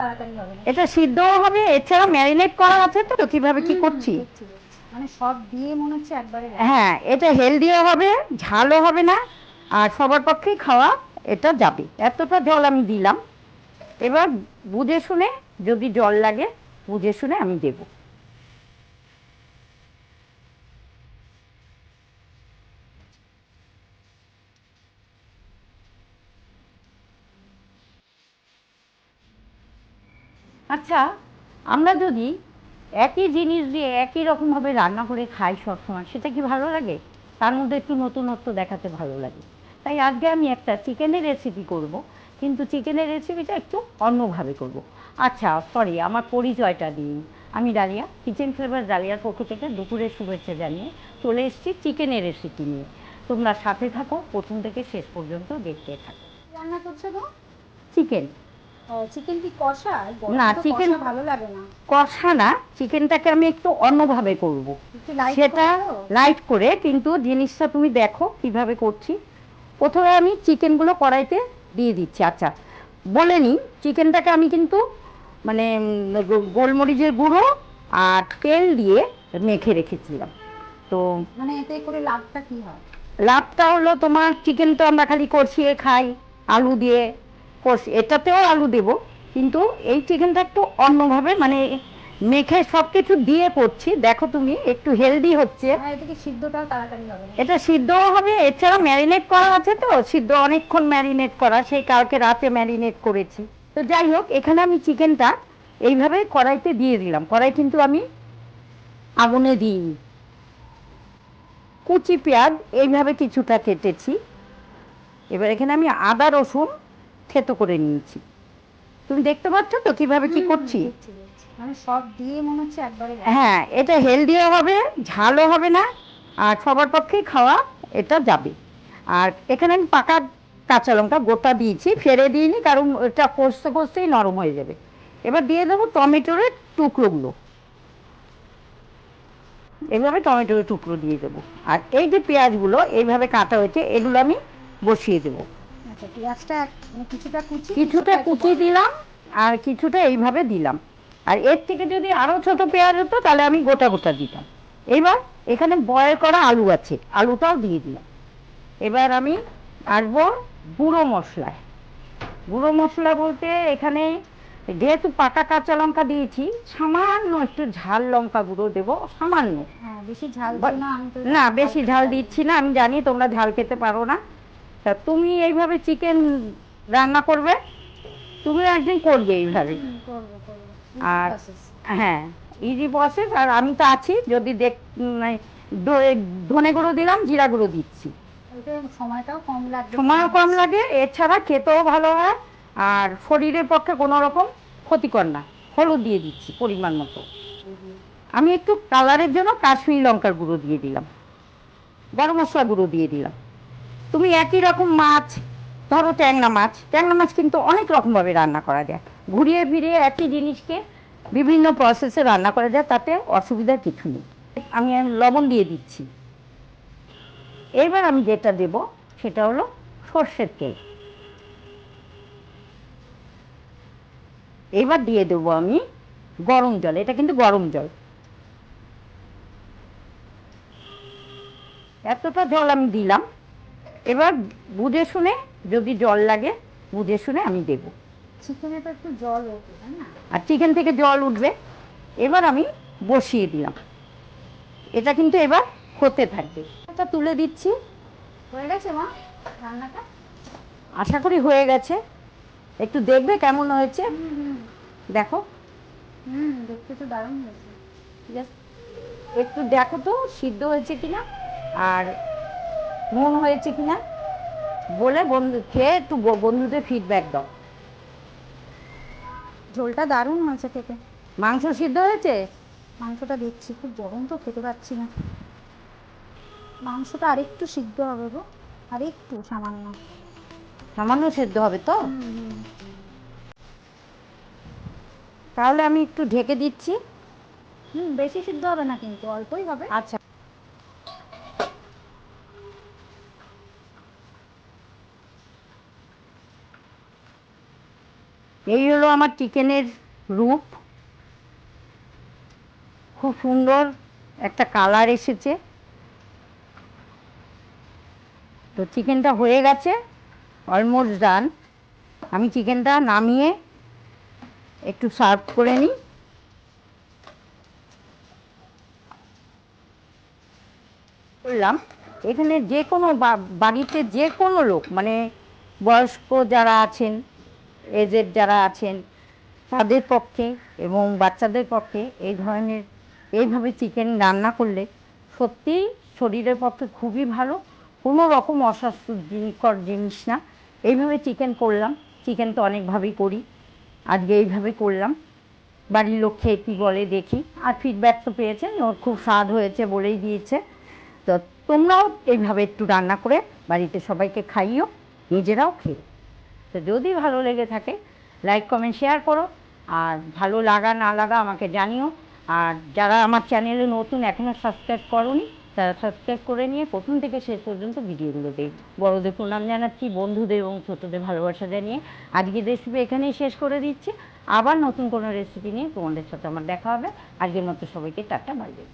তাড়াতাড়ি হবে না। এটা সিদ্ধও হবে, এছাড়া ম্যারিনেট করা আছে তো কিভাবে কি করছি। দেখছি দেখছি, মানে সব দিয়ে মনে হচ্ছে একবারে। হ্যাঁ, এটা হেলদিও হবে, ঝালও হবে না, আর সবার পক্ষেই খাওয়া এটা যাবে। এতটা জল আমি দিলাম। এবার বুঝে শুনে, যদি জল লাগে বুঝে শুনে আমি দেব। আচ্ছা, আমরা যদি একই জিনিস দিয়ে একই রকমভাবে রান্না করে খাই সবসময়, সেটা কি ভালো লাগে? তার মধ্যে একটু নতুনত্ব দেখাতে ভালো লাগে। তাই আজকে আমি একটা চিকেনের রেসিপি করব, কিন্তু চিকেনের রেসিপিটা একটু অন্যভাবে করব। আচ্ছা সরি, আমার পরিচয়টা দিই। আমি ডালিয়া, কিচেন ফ্লেভার ডালিয়ার পক্ষ থেকে দুপুরের শুভেচ্ছা জানিয়ে চলে এসেছি চিকেনের রেসিপি নিয়ে। তোমরা সাথে থাকো, প্রথম থেকে শেষ পর্যন্ত দেখতে থাকো। রান্না করছো গো? চিকেন। চিকেন কি কষা? না, গরমে তো চিকেন কষা ভালো লাগে না। কষা না, চিকেনটাকে আমি একটু অন্যভাবে করব। একটু লাইট সেটা করছো? লাইট করে, কিন্তু জিনিসটা তুমি দেখো কিভাবে করছি। প্রথমে আমি চিকেনগুলো কড়াইতে দিয়ে দিচ্ছি। আচ্ছা বলে নিই, চিকেনটাকে আমি কিন্তু মানে গোলমরিচের গুঁড়ো আর তেল দিয়ে মেখে রেখেছিলাম। তো মানে এতে করে লাভটা কি হয়? লাভটা হলো, তোমার চিকেন তো আমরা খালি কষিয়ে খাই আলু দিয়ে, এটাতেও আলু দেব, কিন্তু এই চিকেনটা একটু অন্যভাবে মানে মেখে সব কিছু দিয়ে করছি। দেখো তুমি, একটু হেলদি হচ্ছে। এতে কি সিদ্ধটাও তাড়াতাড়ি হবে না? এটা সিদ্ধও হবে, এছাড়া ম্যারিনেট করা আছে তো, সিদ্ধ অনেকক্ষণ ম্যারিনেট করা, সেই কালকে রাতে ম্যারিনেট করেছি। তো যাই হোক, এখানে আমি চিকেনটা এইভাবে কড়াইতে দিয়ে দিলাম। কড়াই কিন্তু আমি আগুনে দিইনি। কুচি পেঁয়াজ এইভাবে কিছুটা কেটেছি। এবার এখানে আমি আদা রসুন থেতো করে নিয়েছি। তুমি দেখতে পাচ্ছ তো কিভাবে কি করছি। দেখছি দেখছি, মানে সব দিয়ে মনে হচ্ছে একবারে। হ্যাঁ, এটা হেলদিও হবে, ঝালও হবে না, আর সবার পক্ষেই খাওয়া এটা যাবে। আর এখানে আমি পাকা কাঁচা লঙ্কা গোটা দিয়েছি, ফেলে দিইনি, কারণ এটা কষতে কষতেই নরম হয়ে যাবে। এবার দিয়ে দেবো টমেটোর টুকরোগুলো। এইভাবে টমেটোর টুকরো দিয়ে দেবো। আর এই যে পেঁয়াজগুলো এইভাবে কাটা হয়েছে, এগুলো আমি বসিয়ে দেবো। আচ্ছা, পেঁয়াজটা কিছুটা কুচি কিছুটা কিছুটা একটু কুচি বড়। দিলাম, আর কিছুটা এইভাবে দিলাম। আর এর থেকে যদি আরও ছোট পেঁয়াজ হতো তাহলে আমি গোটা গোটা দিতাম। এবার এখানে বয়েল করা আলু আছে, আলুটাও দিয়ে দিলাম। এবার আমি আসবো গুঁড়ো মশলায়। গুঁড়ো মশলা বলতে এখানে যেহেতু পাকা কাঁচা লঙ্কা দিয়েছি, সামান্য একটু ঝাল লঙ্কা গুঁড়ো দেবো, সামান্য। বেশি ঝাল দিও না, আমি তো না, ঝাল বেশি খেতে ঝাল পারি না। দিচ্ছি না, আমি জানি তোমরা ঝাল খেতে পারো না। তা তুমি এইভাবে চিকেন রান্না করবে, তুমি একদিন করবে এইভাবে। করবো করবো, ইজি আর প্রসেস। হ্যাঁ, ইজি প্রসেস। আর আমি তো আছি, যদি ধনে গুঁড়ো দিলাম, জিরা গুঁড়ো দিচ্ছি। ওতে সময়টাও কম লাগবে মনে সময়ও কম হচ্ছে। লাগে, এছাড়া খেতেও ভালো হয়, আর শরীরের পক্ষে কোনো রকম ক্ষতিকর না। হলুদ দিয়ে দিচ্ছি পরিমাণ মতো। আমি একটু কালারের জন্য কাশ্মীরি লঙ্কার গুঁড়ো দিয়ে দিলাম, গরম মশলা গুঁড়ো দিয়ে দিলাম। তুমি একই রকম মাছ, ধরো ট্যাংরা মাছ, ট্যাংরা মাছ কিন্তু অনেক রকমভাবে রান্না করা যায়। ঘুরিয়ে ফিরিয়ে একই জিনিসকে বিভিন্ন প্রসেসে রান্না করা যায়, তাতে অসুবিধার কিছু নেই। আমি লবণ দিয়ে দিচ্ছি। এবার আমি যেটা দেব সেটা হলো সর্ষের তেল। এবার দিয়ে দেবো আমি গরম জল, এটা কিন্তু গরম জল। এতটা জল আমি দিলাম। এবার বুঝে শুনে, যদি জল লাগে বুঝে শুনে আমি দেব। চিকেনে তো একটু জল ওঠে, তাই না? আর চিকেন থেকে জল উঠবে। এবার আমি বসিয়ে দিলাম। এটা কিন্তু এবার হতে থাকবে। এটা তুলে দিচ্ছি। হয়ে গেছে মা রান্নাটা? আশা করি হয়ে গেছে। একটু দেখবে কেমন হয়েছে। দেখো। দেখতে তো দারুণ হয়েছে। ঠিক আছে, একটু দেখো তো সিদ্ধ হয়েছে কিনা, আর নুন হয়েছে কিনা, বলে বন্ধু খেয়ে একটু বন্ধুদের ফিডব্যাক দাও। ঝোলটা দারুণ হয়েছে খেতে। মাংস সিদ্ধ হয়েছে? মাংসটা দেখছি, খুব গরম তো খেতে পাচ্ছি না। মাংসটা আরেকটু সিদ্ধ হবে গো, আরেকটু সামান্য। সামান্য সেদ্ধ হবে তো? তাহলে আমি একটু ঢেকে দিচ্ছি। বেশি সিদ্ধ হবে না, কিন্তু অল্পই হবে। আচ্ছা, এই হলো আমার চিকেনের রূপ, খুব সুন্দর একটা কালার এসেছে। তো চিকেনটা হয়ে গেছে, অলমোস্ট ডান। আমি চিকেনটা নামিয়ে একটু সার্ভ করে নিই। করলাম এখানে যে কোনো বাড়িতে যে কোনো লোক, মানে বয়স্ক যারা আছেন, এজেড যারা আছেন, তাদের পক্ষে এবং বাচ্চাদের পক্ষে এই ধরনের এইভাবে চিকেন রান্না করলে সত্যিই শরীরের পক্ষে খুবই ভালো, কোনো রকম অস্বাস্থ্যকর জিনিস না। এইভাবে চিকেন করলাম, চিকেন তো অনেকভাবেই করি, আজকে এইভাবে করলাম। বাড়ির লোক খেয়ে কী বলে দেখি, আর ফিডব্যাক তো পেয়েছেন, ওর খুব স্বাদ হয়েছে বলেই দিয়েছে। তো তোমরাও এইভাবে একটু রান্না করে বাড়িতে সবাইকে খাইও, নিজেরাও খেও। তো যদি ভালো লেগে থাকে লাইক কমেন্ট শেয়ার করো, আর ভালো লাগা না লাগা আমাকে জানিও। আর যারা আমার চ্যানেলে নতুন, এখনও সাবস্ক্রাইব করোনি, তারা সাবস্ক্রাইব করে নিয়ে প্রথম থেকে শেষ পর্যন্ত ভিডিওগুলো দেখ। বড়দের প্রণাম জানাচ্ছি, বন্ধুদের এবং ছোটদের ভালোবাসা জানিয়ে আজকের রেসিপি এখানেই শেষ করে দিচ্ছি। আবার নতুন কোনো রেসিপি নিয়ে তোমাদের সাথে আমার দেখা হবে। আজকের মতো সবাইকে টাটা, বাই বাই।